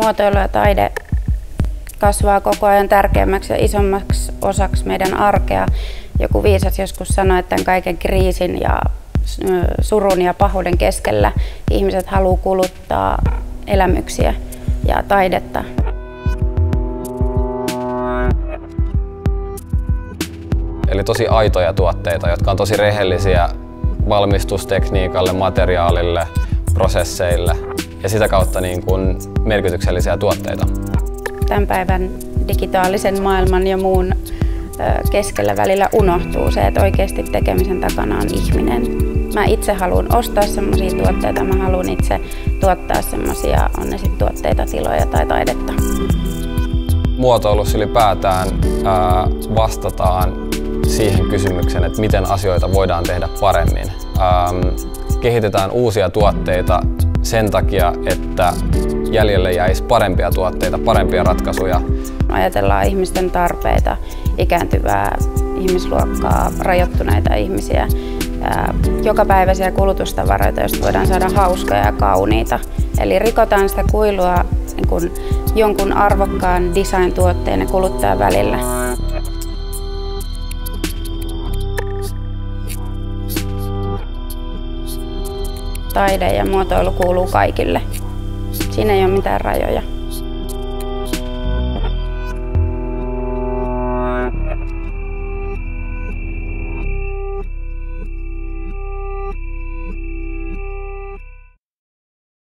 Muotoilu ja taide kasvaa koko ajan tärkeämmäksi ja isommaksi osaksi meidän arkea. Joku viisas joskus sanoi, että tämän kaiken kriisin ja surun ja pahuuden keskellä ihmiset haluaa kuluttaa elämyksiä ja taidetta. Eli tosi aitoja tuotteita, jotka on tosi rehellisiä valmistustekniikalle, materiaalille, prosesseille ja sitä kautta niin kuin merkityksellisiä tuotteita. Tämän päivän digitaalisen maailman ja muun keskellä välillä unohtuu se, että oikeasti tekemisen takana on ihminen. Mä itse haluan ostaa semmoisia tuotteita, mä haluan itse tuottaa semmoisia, on ne sitten tuotteita, tiloja tai taidetta. Muotoilussa ylipäätään vastataan siihen kysymykseen, että miten asioita voidaan tehdä paremmin. Kehitetään uusia tuotteita sen takia, että jäljelle jäisi parempia tuotteita, parempia ratkaisuja. Ajatellaan ihmisten tarpeita, ikääntyvää ihmisluokkaa, rajoittuneita ihmisiä, jokapäiväisiä kulutustavaroita, joista voidaan saada hauskoja ja kauniita. Eli rikotaan sitä kuilua niin kuin jonkun arvokkaan design-tuotteen ja kuluttajan välillä. Taide ja muotoilu kuuluu kaikille. Siinä ei ole mitään rajoja.